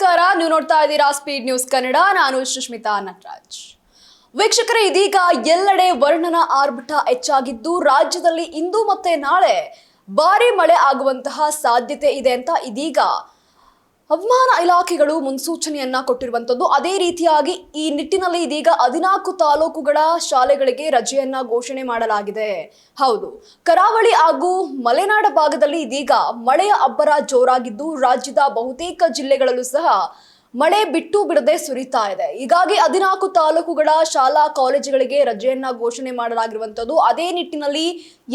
ನಮಸ್ಕಾರ, ನೀವು ನೋಡ್ತಾ ಇದ್ದೀರಾ ಸ್ಪೀಡ್ ನ್ಯೂಸ್ ಕನ್ನಡ. ನಾನು ಸುಷ್ಮಿತಾ ನಟರಾಜ್. ವೀಕ್ಷಕರೇ, ಇದೀಗ ಎಲ್ಲೆಡೆ ವರ್ಣನ ಆರ್ಭಟ ಹೆಚ್ಚಾಗಿದ್ದು ರಾಜ್ಯದಲ್ಲಿ ಇಂದು ಮತ್ತೆ ನಾಳೆ ಭಾರಿ ಮಳೆ ಆಗುವಂತಹ ಸಾಧ್ಯತೆ ಇದೆ ಅಂತ ಇದೀಗ ಹವಾಮಾನ ಇಲಾಖೆಗಳು ಮುನ್ಸೂಚನೆಯನ್ನ ಕೊಟ್ಟಿರುವಂತದ್ದು. ಅದೇ ರೀತಿಯಾಗಿ ಈ ನಿಟ್ಟಿನಲ್ಲಿ ಇದೀಗ 14 ತಾಲೂಕುಗಳ ಶಾಲೆಗಳಿಗೆ ರಜೆಯನ್ನ ಘೋಷಣೆ ಮಾಡಲಾಗಿದೆ. ಹೌದು, ಕರಾವಳಿ ಹಾಗೂ ಮಲೆನಾಡ ಭಾಗದಲ್ಲಿ ಇದೀಗ ಮಳೆಯ ಅಬ್ಬರ ಜೋರಾಗಿದ್ದು ರಾಜ್ಯದ ಬಹುತೇಕ ಜಿಲ್ಲೆಗಳಲ್ಲೂ ಸಹ ಮಳೆ ಬಿಟ್ಟು ಬಿಡದೆ ಸುರಿತಾ ಇದೆ. ಹೀಗಾಗಿ 14 ತಾಲೂಕುಗಳ ಶಾಲಾ ಕಾಲೇಜುಗಳಿಗೆ ರಜೆಯನ್ನ ಘೋಷಣೆ ಮಾಡಲಾಗಿರುವಂತದ್ದು. ಅದೇ ನಿಟ್ಟಿನಲ್ಲಿ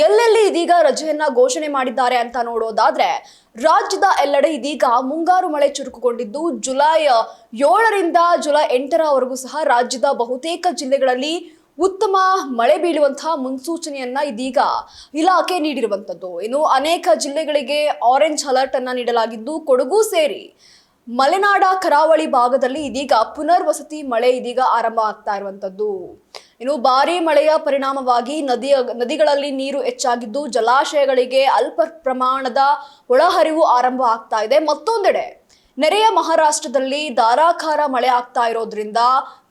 ಎಲ್ಲೆಲ್ಲಿ ಇದೀಗ ರಜೆಯನ್ನ ಘೋಷಣೆ ಮಾಡಿದ್ದಾರೆ ಅಂತ ನೋಡೋದಾದ್ರೆ, ರಾಜ್ಯದ ಎಲ್ಲೆಡೆ ಇದೀಗ ಮುಂಗಾರು ಮಳೆ ಚುರುಕುಗೊಂಡಿದ್ದು ಜುಲೈ 7ರಿಂದ ಜುಲೈ 8ರವರೆಗೂ ಸಹ ರಾಜ್ಯದ ಬಹುತೇಕ ಜಿಲ್ಲೆಗಳಲ್ಲಿ ಉತ್ತಮ ಮಳೆ ಬೀಳುವಂತಹ ಮುನ್ಸೂಚನೆಯನ್ನ ಇದೀಗ ಇಲಾಖೆ ನೀಡಿರುವಂತದ್ದು. ಇನ್ನು ಅನೇಕ ಜಿಲ್ಲೆಗಳಿಗೆ ಆರೆಂಜ್ ಅಲರ್ಟ್ ಅನ್ನ ನೀಡಲಾಗಿದ್ದು ಕೊಡಗು ಸೇರಿ ಮಲೆನಾಡ ಕರಾವಳಿ ಭಾಗದಲ್ಲಿ ಇದೀಗ ಪುನರ್ವಸತಿ ಮಳೆ ಇದೀಗ ಆರಂಭ ಆಗ್ತಾ ಇರುವಂತದ್ದು. ಇನ್ನು ಭಾರಿ ಮಳೆಯ ಪರಿಣಾಮವಾಗಿ ನದಿಗಳಲ್ಲಿ ನೀರು ಹೆಚ್ಚಾಗಿದ್ದು ಜಲಾಶಯಗಳಿಗೆ ಅಲ್ಪ ಪ್ರಮಾಣದ ಒಳಹರಿವು ಆರಂಭ ಆಗ್ತಾ ಇದೆ. ಮತ್ತೊಂದೆಡೆ ನೆರೆಯ ಮಹಾರಾಷ್ಟ್ರದಲ್ಲಿ ಧಾರಾಕಾರ ಮಳೆ ಆಗ್ತಾ ಇರೋದ್ರಿಂದ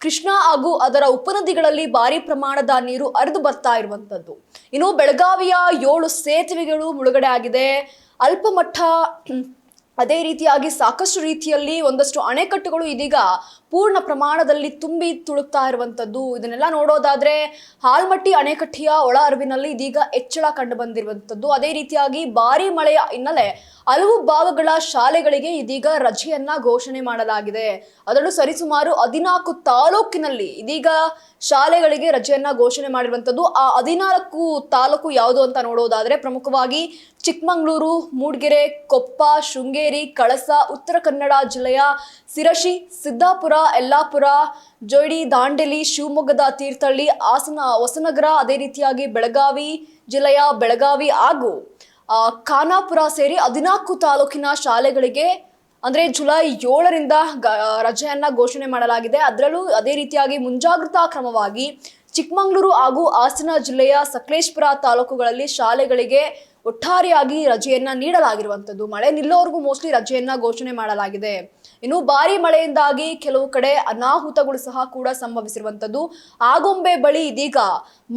ಕೃಷ್ಣ ಹಾಗೂ ಅದರ ಉಪನದಿಗಳಲ್ಲಿ ಭಾರಿ ಪ್ರಮಾಣದ ನೀರು ಹರಿದು ಬರ್ತಾ ಇರುವಂತದ್ದು. ಇನ್ನು ಬೆಳಗಾವಿಯ 7 ಸೇತುವೆಗಳು ಮುಳುಗಡೆ ಆಗಿದೆ. ಅಲ್ಪಮಟ್ಟ ಅದೇ ರೀತಿಯಾಗಿ ಸಾಕಷ್ಟು ರೀತಿಯಲ್ಲಿ ಒಂದಷ್ಟು ಅಣೆಕಟ್ಟುಗಳು ಇದೀಗ ಪೂರ್ಣ ಪ್ರಮಾಣದಲ್ಲಿ ತುಂಬಿ ತುಳುಕ್ತಾ ಇರುವಂತದ್ದು. ಇದನ್ನೆಲ್ಲ ನೋಡೋದಾದ್ರೆ ಹಾಲ್ಮಟ್ಟಿ ಅಣೆಕಟ್ಟೆಯ ಒಳ ಹರಿವಿನಲ್ಲಿ ಇದೀಗ ಹೆಚ್ಚಳ ಕಂಡು ಬಂದಿರುವಂತದ್ದು. ಅದೇ ರೀತಿಯಾಗಿ ಭಾರಿ ಮಳೆಯ ಹಿನ್ನೆಲೆ ಹಲವು ಭಾಗಗಳ ಶಾಲೆಗಳಿಗೆ ಇದೀಗ ರಜೆಯನ್ನ ಘೋಷಣೆ ಮಾಡಲಾಗಿದೆ. ಅದರಲ್ಲೂ ಸರಿಸುಮಾರು 14 ತಾಲೂಕಿನಲ್ಲಿ ಇದೀಗ ಶಾಲೆಗಳಿಗೆ ರಜೆಯನ್ನ ಘೋಷಣೆ ಮಾಡಿರುವಂತದ್ದು. ಆ 14 ತಾಲೂಕು ಯಾವುದು ಅಂತ ನೋಡೋದಾದ್ರೆ ಪ್ರಮುಖವಾಗಿ ಚಿಕ್ಕಮಗಳೂರು, ಮೂಡಿಗೆರೆ, ಕೊಪ್ಪ, ಶೃಂಗೇರಿ, ಕಳಸ, ಉತ್ತರ ಕನ್ನಡ ಜಿಲ್ಲೆಯ ಸಿರಶಿ, ಸಿದ್ದಾಪುರ, ಯಲ್ಲಾಪುರ, ಜೋಡಿ, ದಾಂಡೇಲಿ, ಶಿವಮೊಗ್ಗದ ತೀರ್ಥಹಳ್ಳಿ, ಹಾಸನ, ಹೊಸನಗರ, ಅದೇ ರೀತಿಯಾಗಿ ಬೆಳಗಾವಿ ಜಿಲ್ಲೆಯ ಬೆಳಗಾವಿ ಹಾಗೂ ಖಾನಾಪುರ ಸೇರಿ 14 ತಾಲೂಕಿನ ಶಾಲೆಗಳಿಗೆ ಅಂದ್ರೆ ಜುಲೈ 7ರಿಂದ ರಜೆಯನ್ನ ಘೋಷಣೆ ಮಾಡಲಾಗಿದೆ. ಅದರಲ್ಲೂ ಅದೇ ರೀತಿಯಾಗಿ ಮುಂಜಾಗ್ರತಾ ಕ್ರಮವಾಗಿ ಚಿಕ್ಕಮಗಳೂರು ಹಾಗೂ ಹಾಸನ ಜಿಲ್ಲೆಯ ಸಕಲೇಶಪುರ ತಾಲೂಕುಗಳಲ್ಲಿ ಶಾಲೆಗಳಿಗೆ ಒಟ್ಟಾರೆಯಾಗಿ ರಜೆಯನ್ನ ನೀಡಲಾಗಿರುವಂತದ್ದು. ಮಳೆ ನಿಲ್ಲೋವರೆಗೂ ಮೋಸ್ಟ್ಲಿ ರಜೆಯನ್ನ ಘೋಷಣೆ ಮಾಡಲಾಗಿದೆ. ಇನ್ನು ಭಾರಿ ಮಳೆಯಿಂದಾಗಿ ಕೆಲವು ಕಡೆ ಅನಾಹುತಗಳು ಸಹ ಕೂಡ ಸಂಭವಿಸಿರುವಂತದ್ದು. ಆಗೊಂಬೆ ಬಳಿ ಇದೀಗ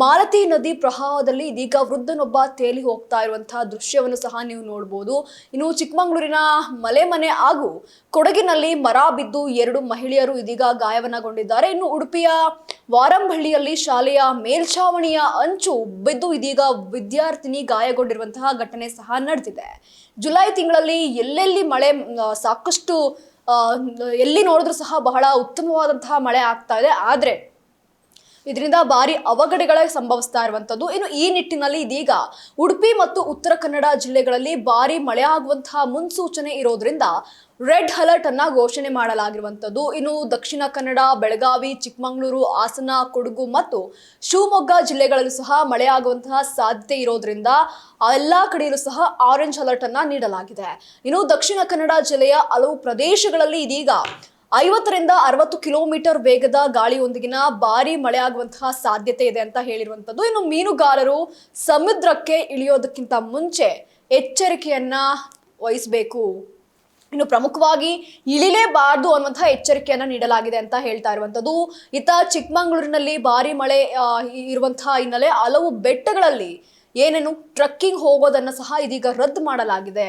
ಮಾಲತಿ ನದಿ ಪ್ರವಾಹದಲ್ಲಿ ಇದೀಗ ವೃದ್ಧನೊಬ್ಬ ತೇಲಿ ಹೋಗ್ತಾ ಇರುವಂತಹ ದೃಶ್ಯವನ್ನು ಸಹ ನೀವು ನೋಡಬಹುದು. ಇನ್ನು ಚಿಕ್ಕಮಗಳೂರಿನ ಮಲೆಮನೆ ಹಾಗೂ ಕೊಡಗಿನಲ್ಲಿ ಮರ ಬಿದ್ದು 2 ಮಹಿಳೆಯರು ಇದೀಗ ಗಾಯವನ್ನಗೊಂಡಿದ್ದಾರೆ. ಇನ್ನು ಉಡುಪಿಯ ವಾರಂಬಳ್ಳಿಯಲ್ಲಿ ಶಾಲೆಯ ಮೇಲ್ಛಾವಣಿಯ ಅಂಚು ಬಿದ್ದು ಇದೀಗ ವಿದ್ಯಾರ್ಥಿನಿ ಗಾಯಗೊಂಡಿರುವಂತಹ ಘಟನೆ ಸಹ ನಡೆದಿದೆ. ಜುಲೈ ತಿಂಗಳಲ್ಲಿ ಎಲ್ಲೆಲ್ಲಿ ಮಳೆ ಸಾಕಷ್ಟು ಎಲ್ಲಿ ನೋಡಿದ್ರು ಸಹ ಬಹಳ ಉತ್ತಮವಾದಂತಹ ಮಳೆ ಆಗ್ತಾ ಇದೆ. ಆದ್ರೆ ಇದರಿಂದ ಭಾರಿ ಅವಘಡಗಳೇ ಸಂಭವಿಸ್ತಾ ಇರುವಂತದ್ದು. ಇನ್ನು ಈ ನಿಟ್ಟಿನಲ್ಲಿ ಇದೀಗ ಉಡುಪಿ ಮತ್ತು ಉತ್ತರ ಕನ್ನಡ ಜಿಲ್ಲೆಗಳಲ್ಲಿ ಭಾರಿ ಮಳೆ ಆಗುವಂತಹ ಮುನ್ಸೂಚನೆ ಇರೋದ್ರಿಂದ ರೆಡ್ ಅಲರ್ಟ್ ಅನ್ನ ಘೋಷಣೆ ಮಾಡಲಾಗಿರುವಂತದ್ದು. ಇನ್ನು ದಕ್ಷಿಣ ಕನ್ನಡ, ಬೆಳಗಾವಿ, ಚಿಕ್ಕಮಗಳೂರು, ಹಾಸನ, ಕೊಡಗು ಮತ್ತು ಶಿವಮೊಗ್ಗ ಜಿಲ್ಲೆಗಳಲ್ಲೂ ಸಹ ಮಳೆ ಆಗುವಂತಹ ಸಾಧ್ಯತೆ ಇರೋದ್ರಿಂದ ಎಲ್ಲಾ ಕಡೆಯಲ್ಲೂ ಸಹ ಆರೆಂಜ್ ಅಲರ್ಟ್ ಅನ್ನ ನೀಡಲಾಗಿದೆ. ಇನ್ನು ದಕ್ಷಿಣ ಕನ್ನಡ ಜಿಲ್ಲೆಯ ಹಲವು ಪ್ರದೇಶಗಳಲ್ಲಿ ಇದೀಗ 50ರಿಂದ 60 ಕಿಲೋಮೀಟರ್ ವೇಗದ ಗಾಳಿಯೊಂದಿಗಿನ ಭಾರಿ ಮಳೆ ಆಗುವಂತಹ ಸಾಧ್ಯತೆ ಇದೆ ಅಂತ ಹೇಳಿರುವಂತದ್ದು. ಇನ್ನು ಮೀನುಗಾರರು ಸಮುದ್ರಕ್ಕೆ ಇಳಿಯೋದಕ್ಕಿಂತ ಮುಂಚೆ ಎಚ್ಚರಿಕೆಯನ್ನ ವಹಿಸಬೇಕು. ಇನ್ನು ಪ್ರಮುಖವಾಗಿ ಇಳಿಲೇಬಾರದು ಅನ್ನುವಂತಹ ಎಚ್ಚರಿಕೆಯನ್ನ ನೀಡಲಾಗಿದೆ ಅಂತ ಹೇಳ್ತಾ ಇರುವಂತದ್ದು. ಇತ್ತ ಚಿಕ್ಕಮಗಳೂರಿನಲ್ಲಿ ಭಾರಿ ಮಳೆ ಇರುವಂತಹ ಹಿನ್ನೆಲೆ ಹಲವು ಬೆಟ್ಟಗಳಲ್ಲಿ ಟ್ರಕ್ಕಿಂಗ್ ಹೋಗೋದನ್ನ ಸಹ ಇದೀಗ ರದ್ದು ಮಾಡಲಾಗಿದೆ.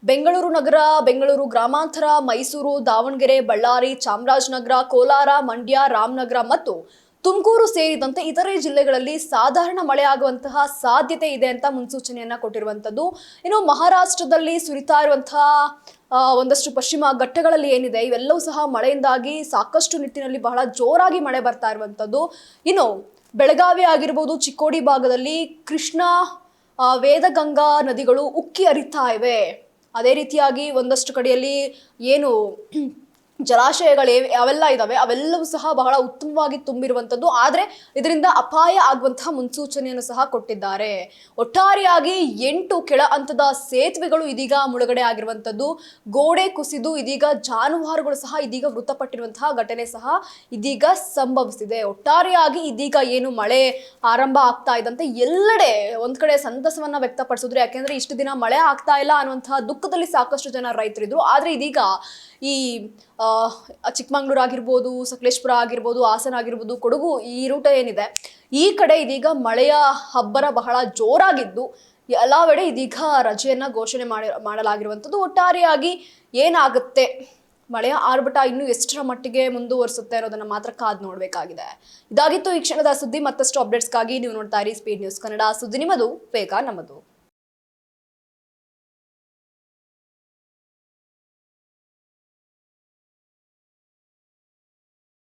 ಬೆಂಗಳೂರು ನಗರ, ಬೆಂಗಳೂರು ಗ್ರಾಮಾಂತರ, ಮೈಸೂರು, ದಾವಣಗೆರೆ, ಬಳ್ಳಾರಿ, ಚಾಮರಾಜನಗರ, ಕೋಲಾರ, ಮಂಡ್ಯ, ರಾಮನಗರ ಮತ್ತು ತುಮಕೂರು ಸೇರಿದಂತೆ ಇತರೆ ಜಿಲ್ಲೆಗಳಲ್ಲಿ ಸಾಧಾರಣ ಮಳೆ ಆಗುವಂತಹ ಸಾಧ್ಯತೆ ಇದೆ ಅಂತ ಮುನ್ಸೂಚನೆಯನ್ನ ಕೊಟ್ಟಿರುವಂತದ್ದು. ಇನ್ನು ಮಹಾರಾಷ್ಟ್ರದಲ್ಲಿ ಸುರಿತಾ ಇರುವಂತಹ ಒಂದಷ್ಟು ಪಶ್ಚಿಮ ಘಟ್ಟಗಳಲ್ಲಿ ಏನಿದೆ ಇವೆಲ್ಲವೂ ಸಹ ಮಳೆಯಿಂದಾಗಿ ಸಾಕಷ್ಟು ನಿಟ್ಟಿನಲ್ಲಿ ಬಹಳ ಜೋರಾಗಿ ಮಳೆ ಬರ್ತಾ ಇರುವಂತದ್ದು. ಇನ್ನು ಬೆಳಗಾವಿ ಆಗಿರ್ಬೋದು, ಚಿಕ್ಕೋಡಿ ಭಾಗದಲ್ಲಿ ಕೃಷ್ಣ, ವೇದಗಂಗಾ ನದಿಗಳು ಉಕ್ಕಿ ಹರಿತಾ ಇವೆ. ಅದೇ ರೀತಿಯಾಗಿ ಒಂದಷ್ಟು ಕಡೆಯಲ್ಲಿ ಜಲಾಶಯಗಳು ಯಾವೆಲ್ಲ ಇದಾವೆ ಅವೆಲ್ಲವೂ ಸಹ ಬಹಳ ಉತ್ತಮವಾಗಿ ತುಂಬಿರುವಂತದ್ದು. ಆದ್ರೆ ಇದರಿಂದ ಅಪಾಯ ಆಗುವಂತಹ ಮುನ್ಸೂಚನೆಯನ್ನು ಸಹ ಕೊಟ್ಟಿದ್ದಾರೆ. ಒಟ್ಟಾರೆಯಾಗಿ 8 ಕೆಳ ಹಂತದ ಸೇತುವೆಗಳು ಇದೀಗ ಮುಳುಗಡೆ ಆಗಿರುವಂತದ್ದು. ಗೋಡೆ ಕುಸಿದು ಇದೀಗ ಜಾನುವಾರುಗಳು ಸಹ ಇದೀಗ ಮೃತಪಟ್ಟಿರುವಂತಹ ಘಟನೆ ಸಹ ಇದೀಗ ಸಂಭವಿಸಿದೆ. ಒಟ್ಟಾರೆಯಾಗಿ ಇದೀಗ ಮಳೆ ಆರಂಭ ಆಗ್ತಾ ಇದ್ದಂತೆ ಎಲ್ಲೆಡೆ ಒಂದ್ ಕಡೆ ಸಂತಸವನ್ನ ವ್ಯಕ್ತಪಡಿಸಿದ್ರು. ಯಾಕೆಂದ್ರೆ ಇಷ್ಟು ದಿನ ಮಳೆ ಆಗ್ತಾ ಇಲ್ಲ ಅನ್ನುವಂತಹ ದುಃಖದಲ್ಲಿ ಸಾಕಷ್ಟು ಜನ ರೈತರಿದ್ರು. ಆದ್ರೆ ಇದೀಗ ಈ ಚಿಕ್ಕಮಂಗ್ಳೂರು ಆಗಿರ್ಬೋದು, ಸಕಲೇಶ್ಪುರ ಆಗಿರ್ಬೋದು, ಹಾಸನ ಆಗಿರ್ಬೋದು, ಕೊಡಗು ಈ ರೂಟ್ ಏನಿದೆ ಈ ಕಡೆ ಇದೀಗ ಮಳೆಯ ಅಬ್ಬರ ಬಹಳ ಜೋರಾಗಿದ್ದು ಎಲ್ಲವೆಡೆ ಇದೀಗ ರಜೆಯನ್ನ ಘೋಷಣೆ ಮಾಡಲಾಗಿರುವಂಥದ್ದು. ಒಟ್ಟಾರೆಯಾಗಿ ಏನಾಗುತ್ತೆ, ಮಳೆಯ ಆರ್ಭಟ ಇನ್ನು ಎಷ್ಟರ ಮಟ್ಟಿಗೆ ಮುಂದುವರಿಸುತ್ತೆ ಅನ್ನೋದನ್ನ ಮಾತ್ರ ಕಾದ್ ನೋಡಬೇಕಾಗಿದೆ. ಇದಾಗಿತ್ತು ಈ ಕ್ಷಣದ ಸುದ್ದಿ. ಮತ್ತಷ್ಟು ಅಪ್ಡೇಟ್ಸ್ಗಾಗಿ ನೀವು ನೋಡ್ತಾ ಇರಿ ಸ್ಪೀಡ್ ನ್ಯೂಸ್ ಕನ್ನಡ. ಸುದ್ದಿ ನಿಮ್ಮದು, ವೇಗ ನಮ್ಮದು.